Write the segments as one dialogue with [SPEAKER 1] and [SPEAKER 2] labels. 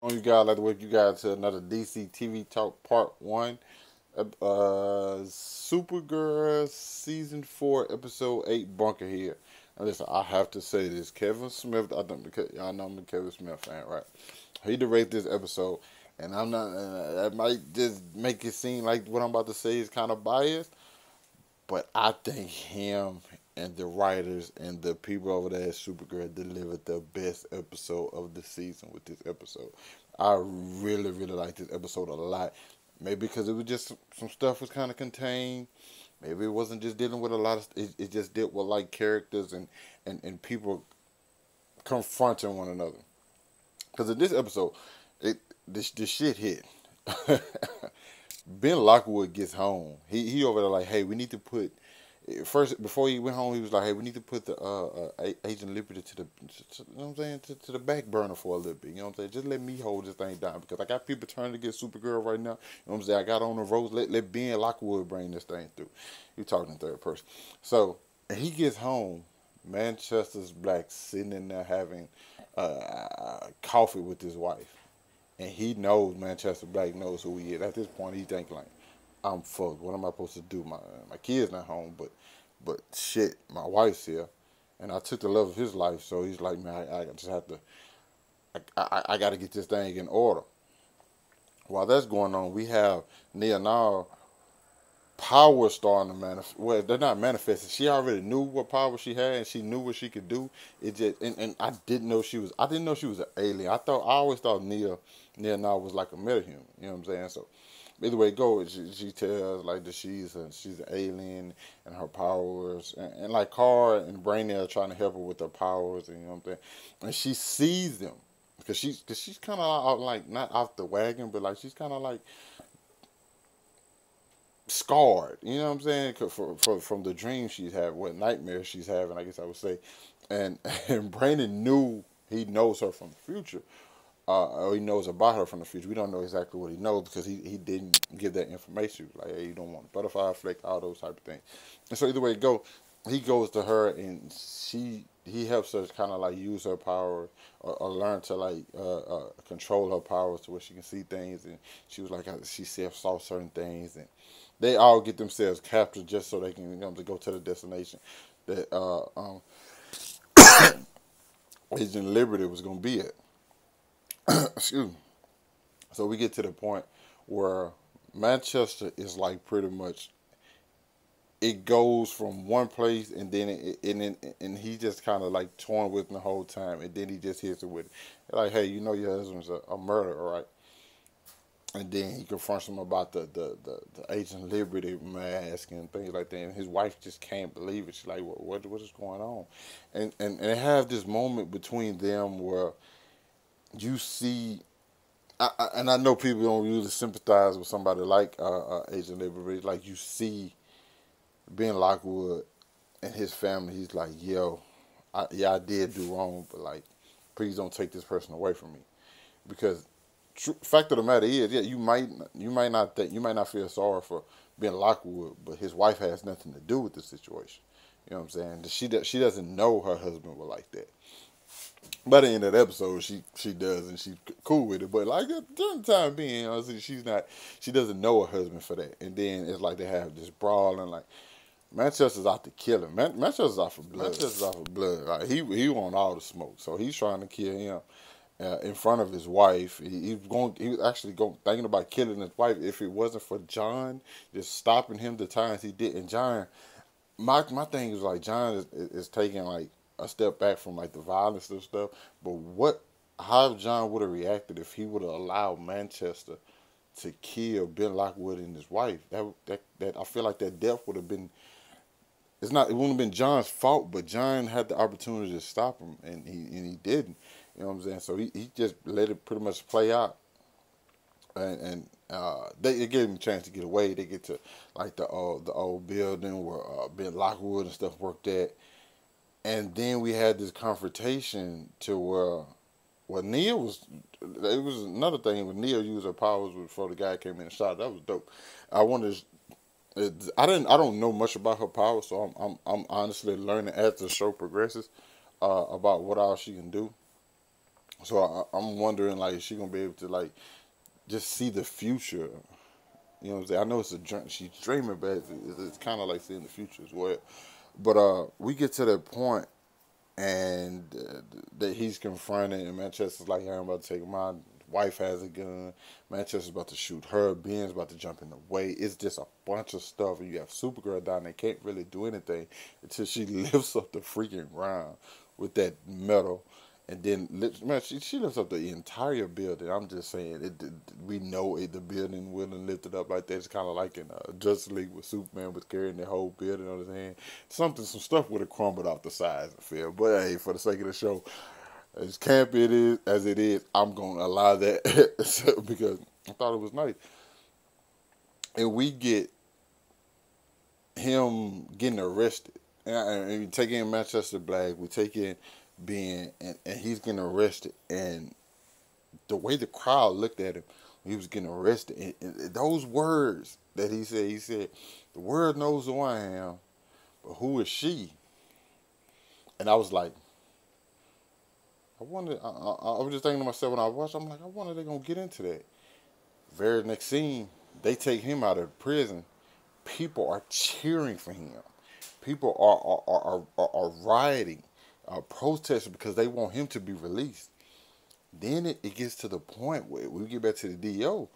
[SPEAKER 1] On you guys, like to welcome you guys to another DC TV Talk Part 1. Supergirl Season 4, Episode 8, Bunker here. And listen, I have to say this. Kevin Smith, I don't, because y'all know I'm a Kevin Smith fan, right? He directed this episode, and I'm not, that might just make it seem like what I'm about to say is kind of biased, but I think him and the writers and the people over there at Supergirl delivered the best episode of the season with this episode. I really, really like this episode a lot. Maybe because it was just some stuff was kind of contained. Maybe it wasn't just dealing with a lot of. It just dealt with like characters and people confronting one another. Because in this episode, this shit hit. Ben Lockwood gets home. He over there like, hey, we need to put first before he went home. He was like, hey, we need to put the Agent Liberty to the, you know what I'm saying, to the back burner for a little bit. You know what I'm saying? Just let me hold this thing down because I got people trying to get Supergirl right now. You know what I'm saying? I got on the road. Let Ben Lockwood bring this thing through. You talking in third person. So and he gets home. Manchester's Black sitting in there having coffee with his wife. And he knows Manchester Black knows who he is. At this point, he think like, I'm fucked. What am I supposed to do? My kid's not home, but shit, my wife's here, and I took the love of his life. So he's like, man, I just have to. I got to get this thing in order. While that's going on, we have Nia now power starting to manifest. Well, they're not manifesting. She already knew what power she had, and she knew what she could do. It just and I didn't know she was. I didn't know she was an alien. I always thought Nia now was like a metahuman. You know what I'm saying? So either way it goes, she tells like that she's an alien and her powers, and like Cara and Brainy are trying to help her with her powers, and you know what I'm saying. And she sees them because she's kind of like not off the wagon, but like she's kind of like scarred. You know what I'm saying? From the dreams she's had, what nightmares she's having, I guess I would say. And and Brandon he knows her from the future. Or he knows about her from the future. We don't know exactly what he knows because he didn't give that information. Like, hey, you don't want a butterfly effect, all those type of things. And so either way it go, he goes to her and he helps her kind of like use her power or learn to like control her powers to where she can see things. And she was like she saw certain things, and they all get themselves captured just so they can to go to the destination that Agent Liberty was going to be at. Excuse me. So we get to the point where Manchester is like pretty much it goes from one place and then and he just kind of like torn with him the whole time, and then he just hits it with it. Like, hey, you know your husband's a murderer, right? And then he confronts him about the Agent Liberty mask and things like that. And his wife just can't believe it. She's like, what is going on? And they have this moment between them where you see, and I know people don't usually sympathize with somebody like Agent Liberty. Like you see Ben Lockwood and his family. He's like, yo, I did do wrong, but like, please don't take this person away from me because fact of the matter is, yeah, you might not feel sorry for Ben Lockwood, but his wife has nothing to do with the situation. You know what I'm saying? She doesn't know her husband was like that. By the end of the episode, she does, and she's cool with it. But like during the time being, she doesn't know her husband for that. And then it's like they have this brawl, and like Manchester's out to kill him. Manchester's out for blood. Manchester's out for blood. Like he want all the smoke, so he's trying to kill him in front of his wife. He was actually going thinking about killing his wife if it wasn't for John just stopping him the times he did. And John, my thing is like John is taking like a step back from like the violence and stuff. But how John would have reacted if he would have allowed Manchester to kill Ben Lockwood and his wife? That I feel like that death would have been. It wouldn't have been John's fault, but John had the opportunity to stop him, and he didn't. You know what I'm saying? So he just let it pretty much play out, and they gave him a chance to get away. They get to like the old building where Ben Lockwood and stuff worked at, and then we had this confrontation to where Nia was. It was another thing when Nia used her powers before the guy came in and shot. That was dope. I wanted. I don't know much about her powers, so I'm honestly learning as the show progresses about what all she can do. So I'm wondering, like, is she gonna be able to like just see the future? You know what I'm saying? I know it's a dream. She's dreaming, but it's kind of like seeing the future as well. But we get to that point, and that he's confronted, and Manchester's like, "Hey, I'm about to take my wife has a gun. Manchester's about to shoot her. Ben's about to jump in the way. It's just a bunch of stuff, and you have Supergirl down there can't really do anything until she lifts up the freaking ground with that metal." And then, man, she lifts up the entire building. I'm just saying, we know the building wouldn't lift it up like that. It's kind of like in Justice League with Superman was carrying the whole building on his hand. Some stuff would have crumbled off the sides, I feel. But hey, for the sake of the show, as campy as it is, I'm gonna allow that because I thought it was nice. And we get him getting arrested, and we take in Manchester Black. We take in Ben, and he's getting arrested, and the way the crowd looked at him when he was getting arrested, and those words that he said, "The world knows who I am, but who is she?" And I was like, I was just thinking to myself when I watched, I'm like, I wonder they're gonna get into that. Very next scene, they take him out of prison. People are cheering for him. People are rioting, protesting because they want him to be released. Then it gets to the point where we get back to the DO.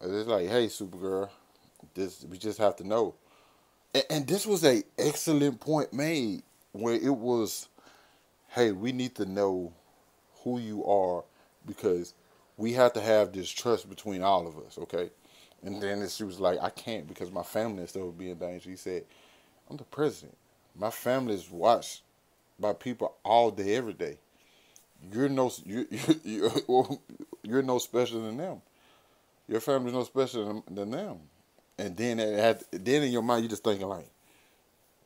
[SPEAKER 1] It's like, hey, Supergirl, this we just have to know. And this was a excellent point made where it was, hey, we need to know who you are because we have to have this trust between all of us, okay? And then she was like, I can't because my family is still being in danger. He said, I'm the president. My family is watched by people all day, every day. You're no special than them. Your family's no special than them. And then in your mind, you just thinking like,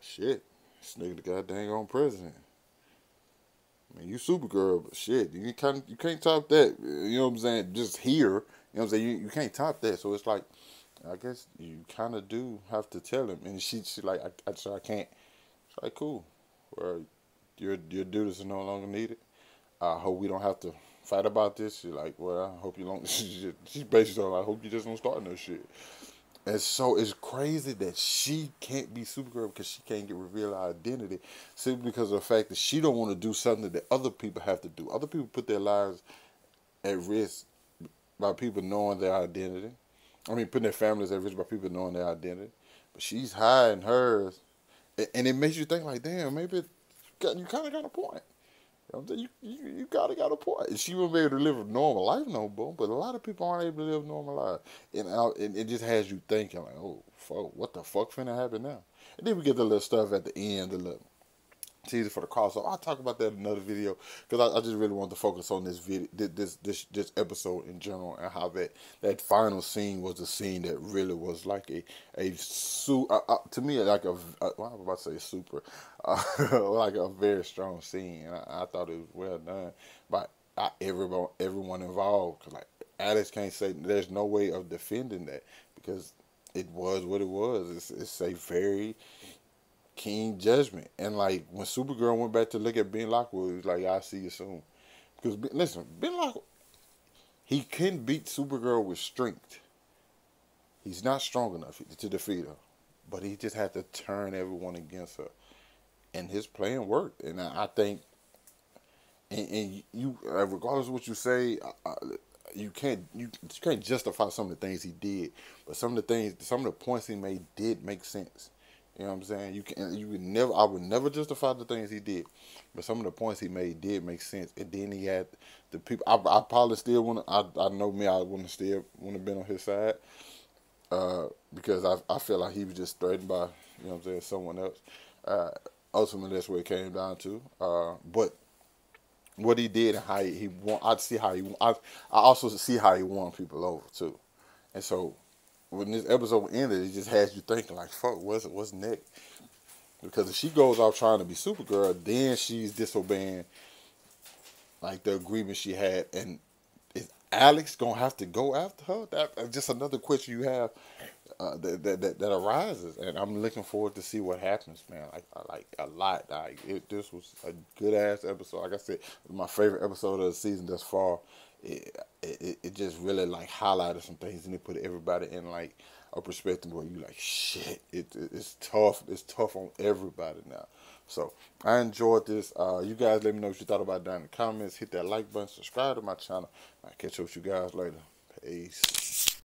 [SPEAKER 1] shit, this nigga the goddamn on president. I mean, you Supergirl, but shit, you can't top that. You know what I'm saying? Just here, you know what I'm saying? You can't top that. So it's like, I guess you kind of do have to tell him. And she like, I can't. It's like, cool. Well, your duties are no longer needed. I hope we don't have to fight about this. She's like, well, I hope you don't. She's basically like, I hope you just don't start no shit. And so it's crazy that she can't be Supergirl because she can't get reveal her identity simply because of the fact that she don't want to do something that other people have to do. Other people put their lives at risk by people knowing their identity. I mean, putting their families at risk by people knowing their identity. But she's hiding hers. And it makes you think like, damn, maybe you kind of got a point. You gotta got a point. She won't be able to live a normal life no more, but a lot of people aren't able to live a normal life. And it just has you thinking like, oh, fuck, what the fuck finna happen now? And then we get the little stuff at the end, the little teaser for the crossover. I'll talk about that in another video because I just really want to focus on this video, this episode in general, and how that final scene was a scene that really was like to me like well, I was about to say super, like a very strong scene, and I thought it was well done by everyone involved. Cause like Alex can't say there's no way of defending that because it was what it was. It's a very keen judgment. And like when Supergirl went back to look at Ben Lockwood, he was like, I'll see you soon. Because listen, Ben Lockwood, he can beat Supergirl with strength. He's not strong enough to defeat her. But he just had to turn everyone against her. And his plan worked. And I think, and you, regardless of what you say, you can't justify some of the things he did, but some of the points he made did make sense. You know what I'm saying? I would never justify the things he did, but some of the points he made did make sense. And then he had the people. I probably still want to. I know me. I wouldn't still want to been on his side, because I feel like he was just threatened by, you know what I'm saying, someone else. Ultimately, that's what it came down to. But what he did and how he won, I also see how he won people over too. And so when this episode ended, it just has you thinking like, fuck, what's next? Because if she goes off trying to be Supergirl, then she's disobeying like the agreement she had. And is Alex gonna have to go after her? That's just another question you have that arises, and I'm looking forward to see what happens, man. Like a lot. This was a good ass episode. Like I said, my favorite episode of the season thus far. It just really like highlighted some things, and it put everybody in like a perspective where you like shit. It's tough. It's tough on everybody now. So I enjoyed this. You guys let me know what you thought about it down in the comments. Hit that like button. Subscribe to my channel. I'll catch up with you guys later. Peace.